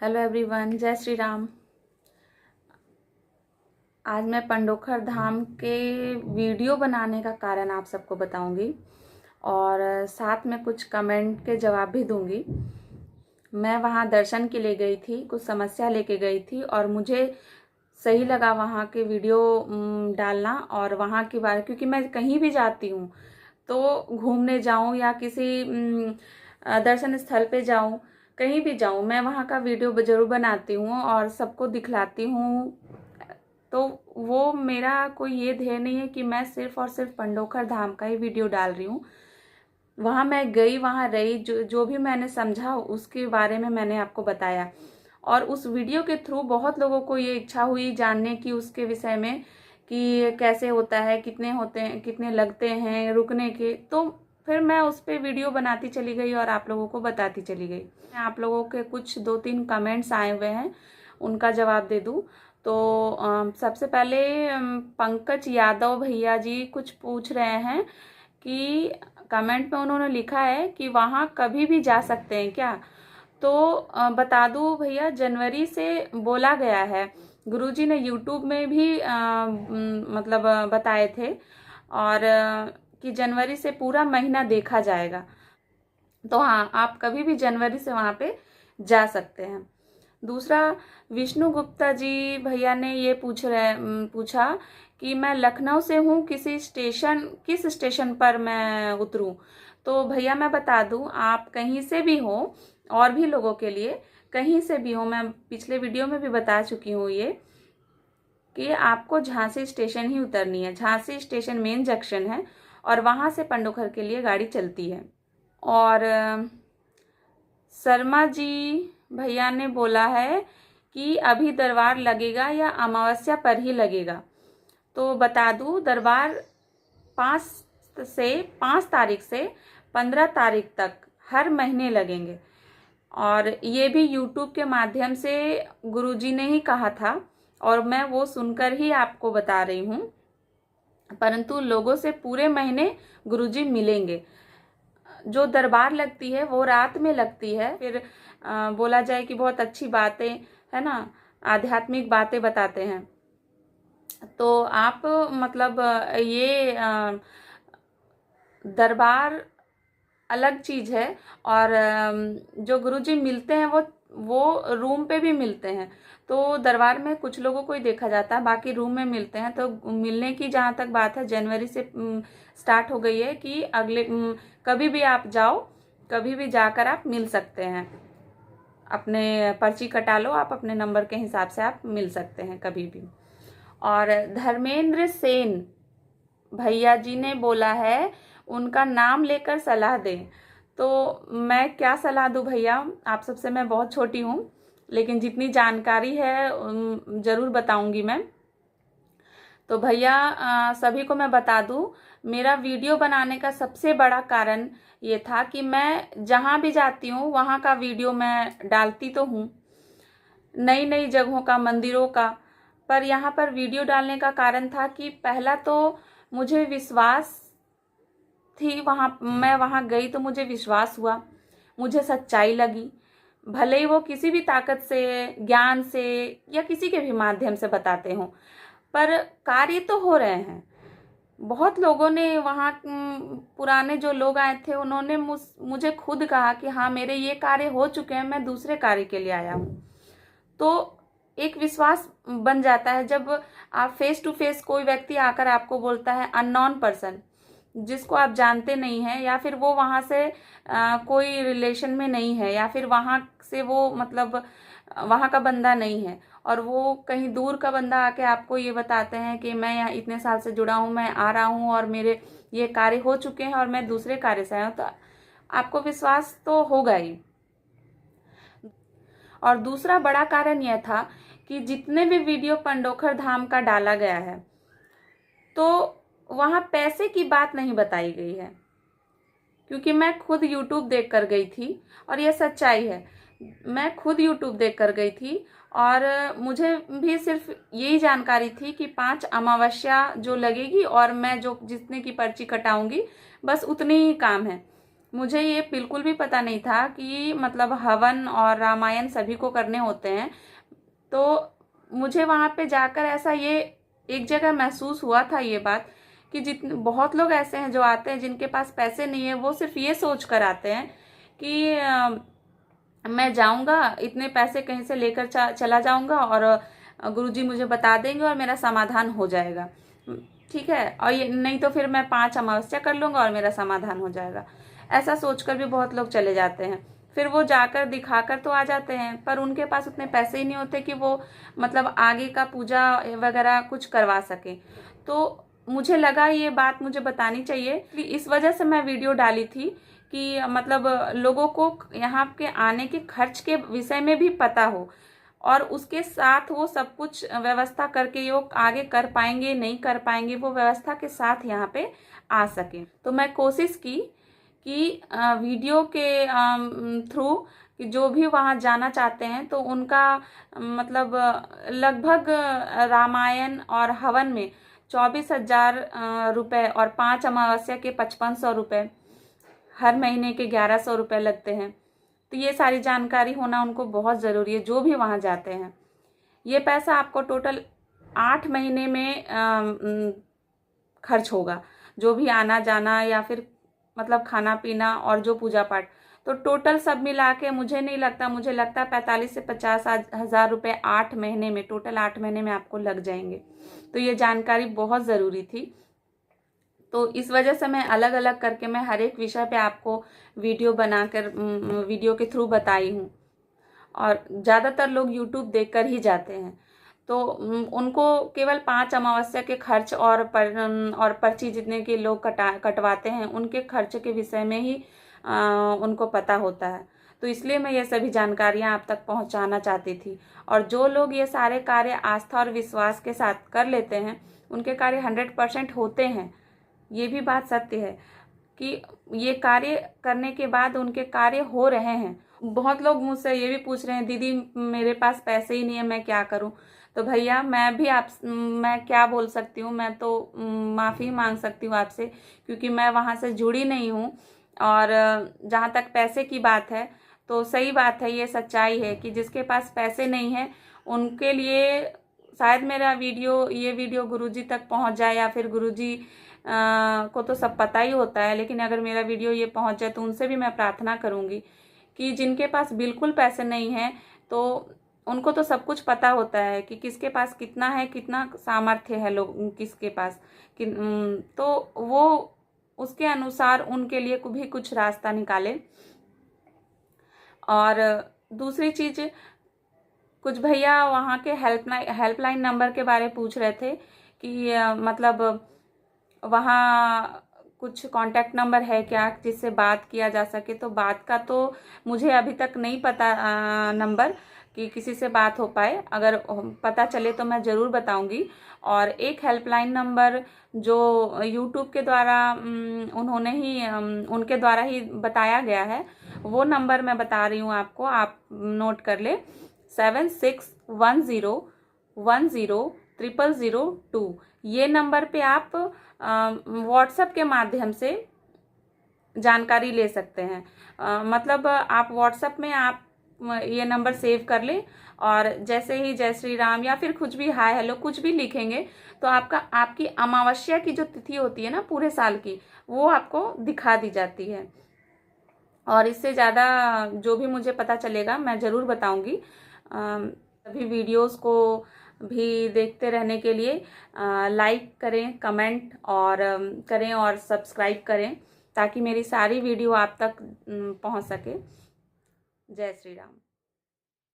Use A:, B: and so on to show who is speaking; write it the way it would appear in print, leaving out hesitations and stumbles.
A: Hello everyone, जय श्री राम। आज मैं पंडोखर धाम के वीडियो बनाने का कारण आप सबको बताऊंगी और साथ में कुछ कमेंट के जवाब भी दूंगी। मैं वहां दर्शन के लिए गई थी, कुछ समस्या लेके गई थी और मुझे सही लगा वहां के वीडियो डालना और वहां के बारे, क्योंकि मैं कहीं भी जाती हूँ तो घूमने जाऊँ या किसी दर्शन स्थल पे जाऊँ, कहीं भी जाऊँ, मैं वहाँ का वीडियो ज़रूर बनाती हूँ और सबको दिखलाती हूँ। तो वो मेरा कोई ये ध्येय नहीं है कि मैं सिर्फ और सिर्फ पंडोखर धाम का ही वीडियो डाल रही हूँ। वहाँ मैं गई, वहाँ रही, जो भी मैंने समझा उसके बारे में मैंने आपको बताया और उस वीडियो के थ्रू बहुत लोगों को ये इच्छा हुई जानने की उसके विषय में कि कैसे होता है, कितने होते हैं, कितने लगते हैं रुकने के। तो फिर मैं उस पर वीडियो बनाती चली गई और आप लोगों को बताती चली गई। आप लोगों के कुछ 2-3 कमेंट्स आए हुए हैं, उनका जवाब दे दूँ। तो सबसे पहले पंकज यादव भैया जी कुछ पूछ रहे हैं कि कमेंट में उन्होंने लिखा है कि वहाँ कभी भी जा सकते हैं क्या। तो बता दूँ भैया, जनवरी से बोला गया है, गुरुजी ने यूट्यूब में भी मतलब बताए थे और कि जनवरी से पूरा महीना देखा जाएगा। तो हाँ, आप कभी भी जनवरी से वहाँ पे जा सकते हैं। दूसरा, विष्णु गुप्ता जी भैया ने ये पूछा कि मैं लखनऊ से हूँ, किस स्टेशन पर मैं उतरूँ। तो भैया मैं बता दूँ, आप कहीं से भी हो, और भी लोगों के लिए कहीं से भी हो, मैं पिछले वीडियो में भी बता चुकी हूँ ये कि आपको झांसी स्टेशन ही उतरनी है। झांसी स्टेशन मेन जंक्शन है और वहाँ से पंडोखर के लिए गाड़ी चलती है। और शर्मा जी भैया ने बोला है कि अभी दरबार लगेगा या अमावस्या पर ही लगेगा। तो बता दूँ, दरबार 5 तारीख से 15 तारीख तक हर महीने लगेंगे और ये भी यूट्यूब के माध्यम से गुरुजी ने ही कहा था और मैं वो सुनकर ही आपको बता रही हूँ। परंतु लोगों से पूरे महीने गुरुजी मिलेंगे। जो दरबार लगती है वो रात में लगती है। फिर बोला जाए कि बहुत अच्छी बातें है ना, आध्यात्मिक बातें बताते हैं। तो आप मतलब ये दरबार अलग चीज है और जो गुरुजी मिलते हैं वो रूम पे भी मिलते हैं। तो दरबार में कुछ लोगों को ही देखा जाता है, बाकी रूम में मिलते हैं। तो मिलने की जहाँ तक बात है, जनवरी से स्टार्ट हो गई है कि अगले कभी भी आप जाओ, कभी भी जाकर आप मिल सकते हैं। अपने पर्ची कटा लो, आप अपने नंबर के हिसाब से आप मिल सकते हैं कभी भी। और धर्मेंद्र सेन भैया जी ने बोला है उनका नाम लेकर सलाह दें। तो मैं क्या सलाह दूं भैया, आप सबसे मैं बहुत छोटी हूँ, लेकिन जितनी जानकारी है ज़रूर बताऊंगी मैं। तो भैया सभी को मैं बता दूं, मेरा वीडियो बनाने का सबसे बड़ा कारण ये था कि मैं जहाँ भी जाती हूँ वहाँ का वीडियो मैं डालती तो हूँ, नई नई जगहों का, मंदिरों का। पर यहाँ पर वीडियो डालने का कारण था कि पहला तो मुझे विश्वास थी, मैं वहाँ गई तो मुझे विश्वास हुआ, मुझे सच्चाई लगी। भले ही वो किसी भी ताकत से, ज्ञान से या किसी के भी माध्यम से बताते हों, पर कार्य तो हो रहे हैं। बहुत लोगों ने वहाँ पुराने जो लोग आए थे उन्होंने मुझे खुद कहा कि हाँ, मेरे ये कार्य हो चुके हैं, मैं दूसरे कार्य के लिए आया हूँ। तो एक विश्वास बन जाता है जब आप फेस टू फेस कोई व्यक्ति आकर आपको बोलता है, अननोन पर्सन जिसको आप जानते नहीं हैं, या फिर वो वहाँ से कोई रिलेशन में नहीं है, या फिर वहाँ से वो मतलब वहाँ का बंदा नहीं है, और वो कहीं दूर का बंदा आके आपको ये बताते हैं कि मैं यहाँ इतने साल से जुड़ा हूँ, मैं आ रहा हूँ और मेरे ये कार्य हो चुके हैं और मैं दूसरे कार्य से आया हूँ, तो आपको विश्वास तो होगा ही। और दूसरा बड़ा कारण यह था कि जितने भी वीडियो पंडोखर धाम का डाला गया है तो वहाँ पैसे की बात नहीं बताई गई है, क्योंकि मैं खुद यूट्यूब देख कर गई थी और यह सच्चाई है। मैं खुद यूट्यूब देख कर गई थी और मुझे भी सिर्फ यही जानकारी थी कि 5 अमावस्या जो लगेगी और मैं जो जितने की पर्ची कटाऊंगी, बस उतनी ही काम है। मुझे ये बिल्कुल भी पता नहीं था कि मतलब हवन और रामायण सभी को करने होते हैं। तो मुझे वहाँ पे जाकर ऐसा ये एक जगह महसूस हुआ था ये बात कि जितने बहुत लोग ऐसे हैं जो आते हैं जिनके पास पैसे नहीं है, वो सिर्फ ये सोच कर आते हैं कि मैं जाऊंगा, इतने पैसे कहीं से लेकर चला जाऊंगा और गुरुजी मुझे बता देंगे और मेरा समाधान हो जाएगा। ठीक है, और ये नहीं तो फिर मैं 5 अमावस्या कर लूंगा और मेरा समाधान हो जाएगा। ऐसा सोचकर भी बहुत लोग चले जाते हैं। फिर वो जाकर दिखाकर तो आ जाते हैं, पर उनके पास उतने पैसे ही नहीं होते कि वो मतलब आगे का पूजा वगैरह कुछ करवा सके। तो मुझे लगा ये बात मुझे बतानी चाहिए, इस वजह से मैं वीडियो डाली थी कि मतलब लोगों को यहाँ के आने के खर्च के विषय में भी पता हो और उसके साथ वो सब कुछ व्यवस्था करके वो आगे कर पाएंगे नहीं कर पाएंगे, वो व्यवस्था के साथ यहाँ पे आ सके। तो मैं कोशिश की कि वीडियो के थ्रू कि जो भी वहाँ जाना चाहते हैं तो उनका मतलब लगभग रामायण और हवन में 24,000 रुपये और 5 अमावस्या के 5500 रुपये, हर महीने के 1100 रुपये लगते हैं। तो ये सारी जानकारी होना उनको बहुत ज़रूरी है जो भी वहाँ जाते हैं। ये पैसा आपको टोटल 8 महीने में खर्च होगा, जो भी आना जाना या फिर मतलब खाना पीना और जो पूजा पाठ, तो टोटल सब मिला के मुझे नहीं लगता, मुझे लगता है 45 से 50 हज़ार रुपये 8 महीने में, टोटल 8 महीने में आपको लग जाएंगे। तो ये जानकारी बहुत ज़रूरी थी। तो इस वजह से मैं अलग अलग करके मैं हर एक विषय पे आपको वीडियो बनाकर वीडियो के थ्रू बताई हूँ। और ज़्यादातर लोग यूट्यूब देखकर ही जाते हैं, तो उनको केवल 5 अमावस्या के खर्च और पर्ची जितने के लोग कटवाते हैं उनके खर्च के विषय में ही उनको पता होता है। तो इसलिए मैं ये सभी जानकारियाँ आप तक पहुँचाना चाहती थी। और जो लोग ये सारे कार्य आस्था और विश्वास के साथ कर लेते हैं उनके कार्य 100% होते हैं। ये भी बात सत्य है कि ये कार्य करने के बाद उनके कार्य हो रहे हैं। बहुत लोग मुझसे ये भी पूछ रहे हैं, दीदी मेरे पास पैसे ही नहीं है, मैं क्या करूं? तो भैया मैं क्या बोल सकती हूँ, मैं तो माफ़ी मांग सकती हूँ आपसे, क्योंकि मैं वहाँ से जुड़ी नहीं हूँ। और जहाँ तक पैसे की बात है तो सही बात है, ये सच्चाई है कि जिसके पास पैसे नहीं है उनके लिए शायद ये वीडियो गुरुजी तक पहुँच जाए, या फिर गुरुजी को तो सब पता ही होता है, लेकिन अगर मेरा वीडियो ये पहुंच जाए तो उनसे भी मैं प्रार्थना करूंगी कि जिनके पास बिल्कुल पैसे नहीं हैं तो उनको तो सब कुछ पता होता है कि किसके पास कितना है, कितना सामर्थ्य है लोग किसके पास तो वो उसके अनुसार उनके लिए भी कुछ रास्ता निकाले। और दूसरी चीज, कुछ भैया वहाँ के हेल्पलाइन नंबर के बारे में पूछ रहे थे कि मतलब वहाँ कुछ कांटेक्ट नंबर है क्या जिससे बात किया जा सके। तो बात का तो मुझे अभी तक नहीं पता नंबर कि किसी से बात हो पाए, अगर पता चले तो मैं ज़रूर बताऊंगी। और एक हेल्पलाइन नंबर जो यूट्यूब के द्वारा उनके द्वारा ही बताया गया है, वो नंबर मैं बता रही हूँ आपको, आप नोट कर ले, 7610100002। ये नंबर पे आप व्हाट्सएप के माध्यम से जानकारी ले सकते हैं। मतलब आप व्हाट्सएप में आप ये नंबर सेव कर ले और जैसे ही जय श्री राम या फिर कुछ भी हाय हेलो कुछ भी लिखेंगे तो आपकी अमावस्या की जो तिथि होती है ना पूरे साल की, वो आपको दिखा दी जाती है। और इससे ज़्यादा जो भी मुझे पता चलेगा मैं ज़रूर बताऊंगी। सभी वीडियोस को भी देखते रहने के लिए लाइक करें, कमेंट और करें और सब्सक्राइब करें ताकि मेरी सारी वीडियो आप तक पहुंच सके। जय श्री राम।